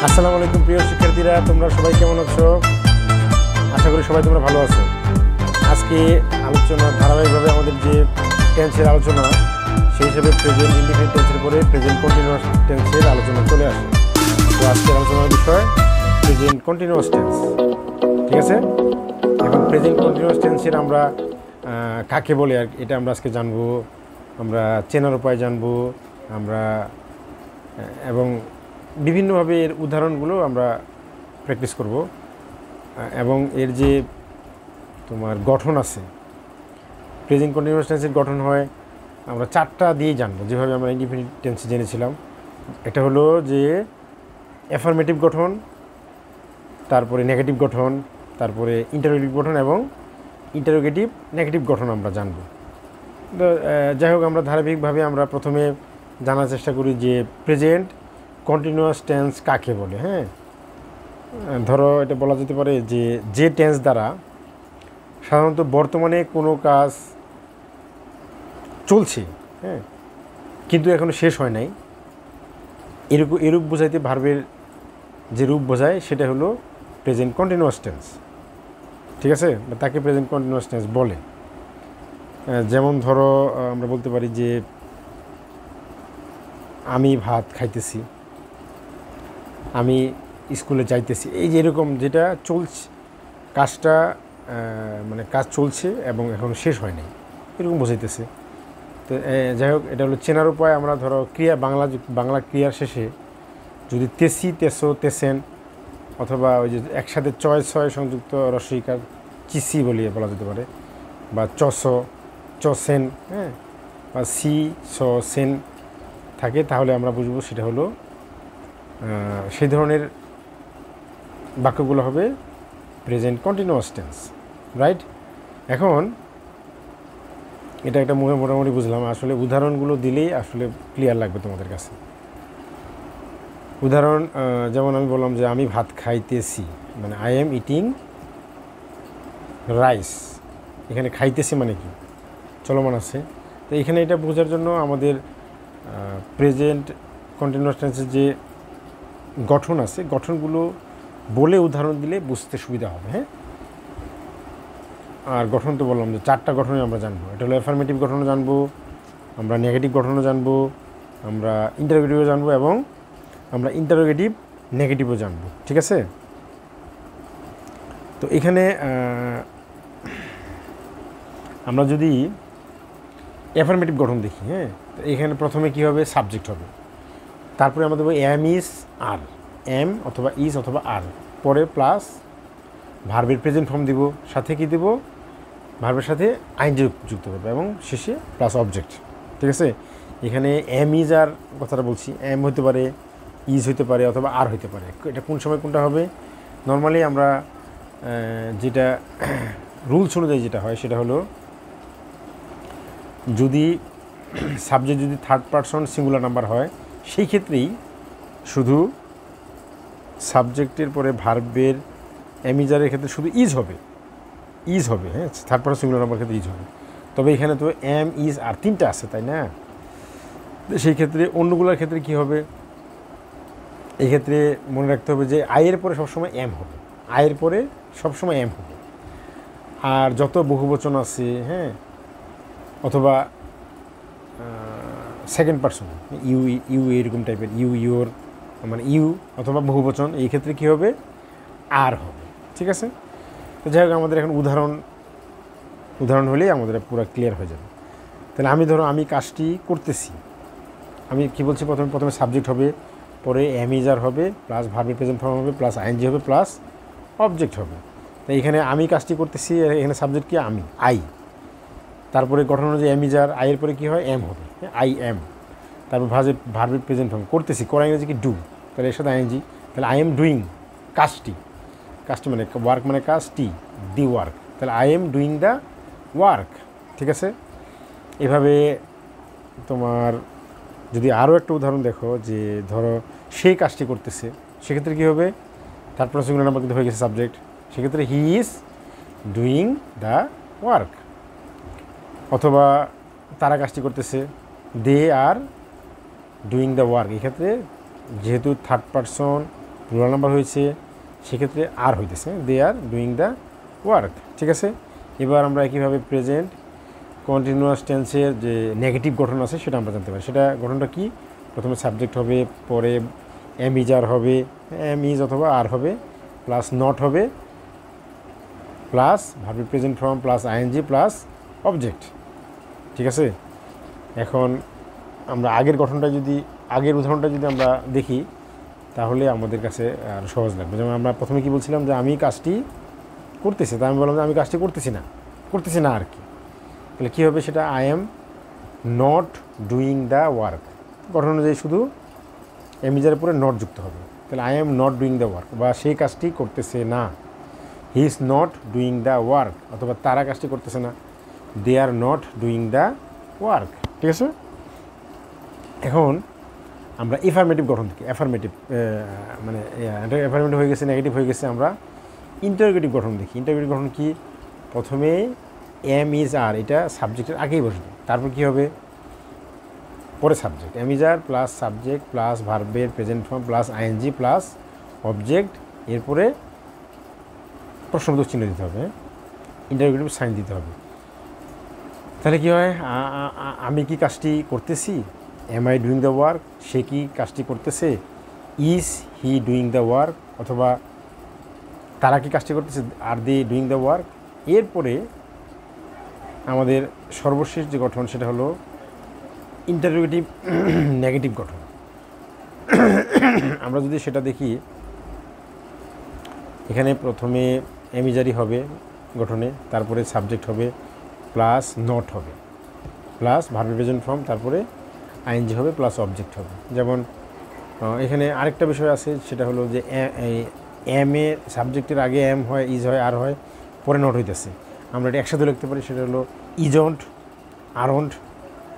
আসসালামু আলাইকুম প্রিয় শিক্ষার্থীরা, তোমরা সবাই কেমন আছো? আশা করি সবাই তোমরা ভালো আছো। আজকে আলোচনা ধারাবাহিকভাবে আমাদের যে টেন্সের আলোচনা, সেই হিসেবে প্রেজেন্ট ইনডিফিনিট টেন্সের পরে প্রেজেন্ট কন্টিনিউয়াস টেন্সের আলোচনা চলে আসে। তো আজকের আলোচনার বিষয় প্রেজেন্ট কন্টিনিউয়াস টেন্স। ঠিক আছে, এখন প্রেজেন্ট কন্টিনিউয়াস টেন্সের আমরা কাকে বলে আর এটা আমরা আজকে জানবো, আমরা চেনার উপায় জানবো আমরা, এবং বিভিন্নভাবে এর উদাহরণগুলো আমরা প্র্যাকটিস করব। এবং এর যে তোমার গঠন আছে, প্রেজেন্ট কন্টিনিউয়াস টেন্সের গঠন হয় আমরা চারটা দিয়েই জানবো, যেভাবে আমরা ইনডিফিনিট টেন্সে জেনেছিলাম। একটা হলো যে অ্যাফার্মেটিভ গঠন, তারপরে নেগেটিভ গঠন, তারপরে ইন্টারোগেটিভ গঠন এবং ইন্টারোগেটিভ নেগেটিভ গঠন আমরা জানবো। তো যাই হোক, আমরা ধারাবাহিকভাবে আমরা প্রথমে জানার চেষ্টা করি যে প্রেজেন্ট কন্টিনিউয়াস টেন্স কাকে বলে। হ্যাঁ, ধরো এটা বলা যেতে পারে যে টেন্স দ্বারা সাধারণত বর্তমানে কোনো কাজ চলছে, হ্যাঁ, কিন্তু এখনও শেষ হয় নাই, এরূপ বোঝাইতে ভার্বের যে রূপ বোঝায় সেটা হলো প্রেজেন্ট কন্টিনিউয়াস টেন্স। ঠিক আছে, তাকে প্রেজেন্ট কন্টিনিউয়াস টেন্স বলে। যেমন ধরো আমরা বলতে পারি যে আমি ভাত খাইতেছি, আমি স্কুলে যাইতেছি, এই যে এরকম যেটা চলছে, কাজটা মানে কাজ চলছে এবং এখন শেষ হয় নাই, এরকম বোঝাইতেছে। তো যাই হোক, এটা হলো চেনার উপায়। আমরা ধরো ক্রিয়া বাংলা ক্রিয়ার শেষে যদি তেসি, তেসো, তেসেন অথবা ওই যে একসাথে চয় ছয় সংযুক্ত রসইকার চিসি বলিয়ে বলা যেতে পারে, বা চস, চসেন, হ্যাঁ, বা সি, স, সেন থাকে, তাহলে আমরা বুঝবো সেটা হলো সেই ধরনের বাক্যগুলো হবে প্রেজেন্ট কন্টিনিউয়াস টেন্স, রাইট? এখন এটা একটা মোটামুটি বুঝলাম, আসলে উদাহরণগুলো দিলেই আসলে ক্লিয়ার লাগবে তোমাদের কাছে। উদাহরণ যেমন আমি বললাম যে আমি ভাত খাইতেছি, মানে আই এম ইটিং রাইস। এখানে খাইতেছি মানে কি, চলমান আছে। তো এখানে এটা বোঝার জন্য আমাদের প্রেজেন্ট কন্টিনিউয়াস টেন্সের যে গঠন আছে, গঠনগুলো বলে উদাহরণ দিলে বুঝতে সুবিধা হবে। হ্যাঁ, আর গঠন তো বললাম যে চারটা গঠনে আমরা জানবো। এটা হলো অ্যাফার্মেটিভ গঠনও জানবো, আমরা নেগেটিভ গঠনও জানবো, আমরা ইন্টারোগেটিভও জানবো এবং আমরা ইন্টারোগেটিভ নেগেটিভও জানবো। ঠিক আছে, তো এখানে আমরা যদি অ্যাফার্মেটিভ গঠন দেখি, হ্যাঁ, তো এখানে প্রথমে কী হবে, সাবজেক্ট হবে, তারপরে আমরা দেবো এম ইজ আর, এম অথবা ইজ অথবা আর, পরে প্লাস ভার্বের প্রেজেন্ট ফর্ম দিব, সাথে কি দেব, ভার্বের সাথে আইনজি যুক্ত হবে এবং শেষে প্লাস অবজেক্ট। ঠিক আছে, এখানে এম ইজ আর কথাটা বলছি, এম হতে পারে, ইজ হতে পারে অথবা আর হতে পারে। এটা কোন সময় কোনটা হবে, নর্মালি আমরা যেটা রুলস অনুযায়ী যেটা হয় সেটা হলো যদি সাবজেক্ট যদি থার্ড পারসন সিঙ্গুলার নাম্বার হয়, সেই ক্ষেত্রেই শুধু সাবজেক্টের পরে ভার্বের এমিজারের ক্ষেত্রে শুধু ইজ হবে, হ্যাঁ, থার্ড পারসন সিঙ্গুলার নাম্বার ক্ষেত্রে ইজ হবে। তবে এখানে তো এম, ইজ আর তিনটা আছে, তাই না? সেই ক্ষেত্রে অন্যগুলোর ক্ষেত্রে কি হবে, এই ক্ষেত্রে মনে রাখতে হবে যে আয়ের পরে সবসময় এম হবে, আয়ের পরে সবসময় এম হবে। আর যত বহুবচন আছে, হ্যাঁ, অথবা সেকেন্ড পারসন ইউ এরকম টাইপের, ইউর মানে ইউ অথবা বহুবচন, এই ক্ষেত্রে কী হবে, আর হবে। ঠিক আছে, তো যাই হোক, আমাদের এখন উদাহরণ হলেই আমাদের পুরো ক্লিয়ার হয়ে যাবে। তাহলে আমি ধরো আমি কাজটি করতেছি, আমি কি বলছি, প্রথমে সাবজেক্ট হবে, পরে এম ইজ আর হবে, প্লাস ভার্বের প্রেজেন্ট ফর্ম হবে, প্লাস আইএনজি হবে, প্লাস অবজেক্ট হবে। তো এখানে আমি কাজটি করতেছি, এখানে সাবজেক্ট কি, আমি, আই, তারপরে গঠন অনুযায়ী এম ইজ আর, আইয়ের পরে কী হয়, এম হবে, আই এম, তারপর ভার্বের প্রেজেন্ট ফর্ম, করতেছি, করা ইংরেজি কি, ডু, তাহলে এর সাথে আইএনজি, তাহলে আই এম ডুইং কাজটি মানে ওয়ার্ক মানে কাজ, টি, দি ওয়ার্ক, তাহলে I am doing the work. ঠিক আছে, এভাবে তোমার যদি আরও একটা উদাহরণ দেখো, যে ধরো সেই কাজটি করতেছে, সেক্ষেত্রে কী হবে, তারপর সিঙ্গুলার নাম্বার কিন্তু হয়ে গেছে সাবজেক্ট, সেক্ষেত্রে he is doing the work. অথবা তারা কাজটি করতেছে, দে আর ডুইং দ্য ওয়ার্ক, এক্ষেত্রে যেহেতু থার্ড পারসন প্লুরাল নাম্বার হয়েছে, সেক্ষেত্রে আর হইতেছে, দে আর ডুইং দ্য ওয়ার্ক। ঠিক আছে, এবার আমরা একইভাবে প্রেজেন্ট কন্টিনিউয়াস টেন্সের যে নেগেটিভ গঠন আছে সেটা আমরা জানতে পারি। সেটা গঠনটা কি? প্রথমে সাবজেক্ট হবে, পরে এম ইজ আর হবে, এম ইজ অথবা আর হবে, প্লাস নট হবে, plus verb present form plus ING plus object. ঠিক আছে, এখন আমরা আগের উদাহরণটা যদি আমরা দেখি তাহলে আমাদের কাছে আর সহজ লাগবে। যেমন আমরা প্রথমে কি বলছিলাম যে আমি কাজটি করতেছি, তাই আমি বললাম যে আমি কাজটি করতেছি না আর কি। তাহলে কী হবে সেটা? I am not doing the work. গঠন অনুযায়ী শুধু এমিজারের পরে নট যুক্ত হবে। তাহলে I am not doing the work, বা সেই কাজটি করতেছে না। He is not doing the work, অথবা তারা কাজটি করতেছে না, they are not doing the work. ঠিক আছে, এখন আমরা এফার্মেটিভ গঠন থেকে মানে এটা এফার্মেটিভ হয়ে গেছে, নেগেটিভ হয়ে গেছে, আমরা ইন্টারোগেটিভ গঠন দেখি। ইন্টারোগেটিভ গঠন কি? প্রথমে এম ইজ আর, এটা সাবজেক্টের আগেই বসবে, তারপর কি হবে? পরে subject, am is are plus subject plus ভার্বের present form plus ING plus object, এরপরে প্রশ্নবোধক চিহ্ন দিতে হবে, ইন্টারোগেটিভ সাইন দিতে হবে। তাহলে কী হয়? আমি কি কাজটি করতেছি? Am I doing the work? সে কি কাজটি করতেছে? Is he doing the work? অথবা তারা কি কাজটি করতেছে? Are they doing the work? এরপরে আমাদের সর্বশেষ যে গঠন সেটা হলো ইন্টারোগেটিভ নেগেটিভ গঠন। আমরা যদি সেটা দেখি, এখানে প্রথমে এমিজারি হবে গঠনে, তারপরে সাবজেক্ট হবে প্লাস নট হবে প্লাস ভার্ব প্রেজেন্ট ফর্ম, তারপরে আইএনজি হবে প্লাস অবজেক্ট হবে। যেমন এখানে আরেকটা বিষয় আছে, সেটা হলো যে এম এর সাবজেক্টের আগে এম হয়, ইজ হয়, আর হয়, পরে নট হইতেছে। আমরা এটা একসাথে লিখতে পারি, সেটা হলো ইজন্ট, আরন্ট,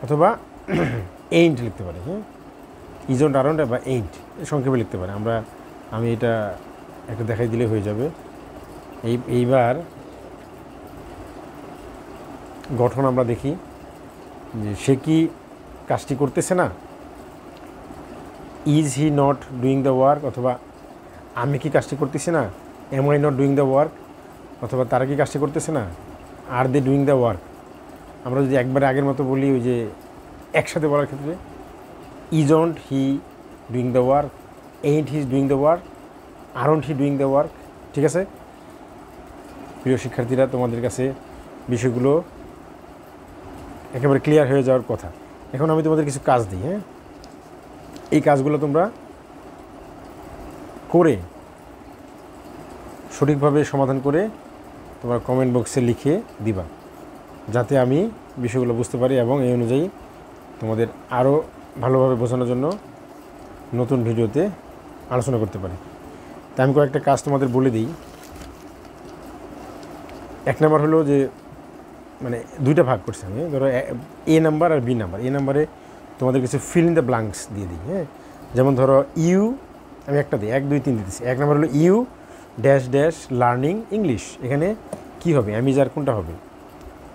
অথবা এইন্ট লিখতে পারি। হ্যাঁ, ইজন্ট, আরন্ট বা এইন্ট সংক্ষেপে লিখতে পারি আমরা। আমি এটা একটা দেখাই দিলে হয়ে যাবে। এইবার গঠন আমরা দেখি যে সে কি কাজটি করতেছে না? Is he not doing the work? অথবা আমি কি কাজটি করতেছি না? Am I not doing the work? অথবা তারা কি কাজটি করতেছে না? Are they doing the work? আমরা যদি একবারে আগের মতো বলি, ওই যে একসাথে বলার ক্ষেত্রে isn't he doing the work, ain't he doing the work, aren't he doing the work. ঠিক আছে প্রিয় শিক্ষার্থীরা, তোমাদের কাছে বিষয়গুলো একেবারে ক্লিয়ার হয়ে যাওয়ার কথা। এখন আমি তোমাদের কিছু কাজ দিই। হ্যাঁ, এই কাজগুলো তোমরা করে সঠিকভাবে সমাধান করে তোমরা কমেন্ট বক্সে লিখে দিবা, যাতে আমি বিষয়গুলো বুঝতে পারি এবং এই অনুযায়ী তোমাদের আরও ভালোভাবে বোঝানোর জন্য নতুন ভিডিওতে আলোচনা করতে পারি। তাই আমি কয়েকটা কাজ তোমাদের বলে দিই। এক নাম্বার হলো যে, মানে দুইটা ভাগ করছি আমি। ধরো এ নাম্বার আর বি নাম্বার। এ নাম্বারে তোমাদের কিছু ফিল ইন দ্য ব্ল্যাঙ্কস দিয়ে দিই। হ্যাঁ, যেমন ধরো ইউ, আমি একটা দিই, 1 2 3 দিতেছি। এক নাম্বার হলো you dash dash learning English. এখানে কি হবে? অ্যামিজার কোনটা হবে?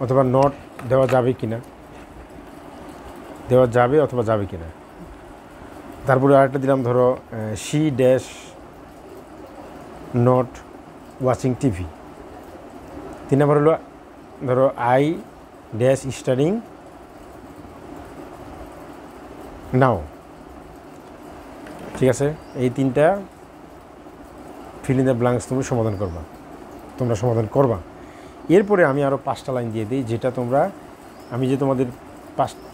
অথবা নট দেওয়া যাবে কিনা, দেওয়া যাবে অথবা যাবে কিনা। তারপরে আরেকটা দিলাম, ধরো she dash not watching TV. 3 number হলো ধরো আই ড্যাশ স্টাডিং নাও। ঠিক আছে, এই 3টা ফিল ইন দ্য ব্ল্যাঙ্কস তোমরা সমাধান করবা। এরপরে আমি আরও 5টা লাইন দিয়ে দিই, যেটা আমি যে তোমাদের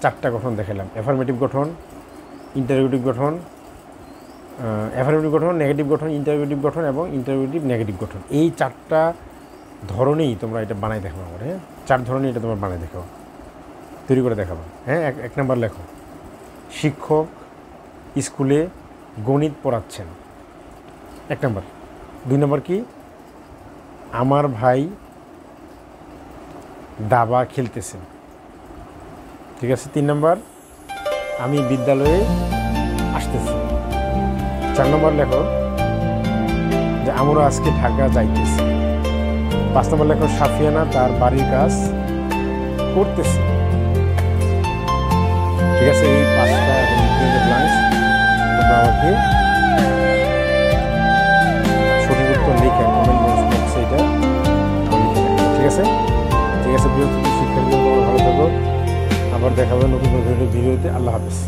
4টা গঠন দেখালাম, অ্যাফার্মেটিভ গঠন, ইন্টারোগেটিভ গঠন, অ্যাফার্মেটিভ গঠন, নেগেটিভ গঠন, ইন্টারোগেটিভ গঠন এবং ইন্টারোগেটিভ নেগেটিভ গঠন, এই 4টা ধরনেই তোমরা এটা বানাই দেখাবো আমার। হ্যাঁ, 4 ধরনেই এটা তোমরা বানাই দেখাবো, তৈরি করে দেখাবো। হ্যাঁ, 1 নাম্বার লেখো, শিক্ষক স্কুলে গণিত পড়াচ্ছেন। 1 নাম্বার। 2 নাম্বার কি? আমার ভাই দাবা খেলতেছে। ঠিক আছে। 3 নাম্বার, আমি বিদ্যালয়ে আসতেছি। 4 নম্বর লেখো যে আমরা আজকে ঢাকা যাইতেছি। 5 নম্বর লেখো সাফিয়ানা তার বাড়ির কাজ করতেছে। ঠিক আছে, এই 5টা ব্ল্যাঙ্কস তোমরা আমাকে ঠিক আছে, প্রিয় শিক্ষার্থীরা তোমরা ভালো থাকো, আবার দেখা হবে নতুন ভিডিওতে। আল্লাহ হাফেজ।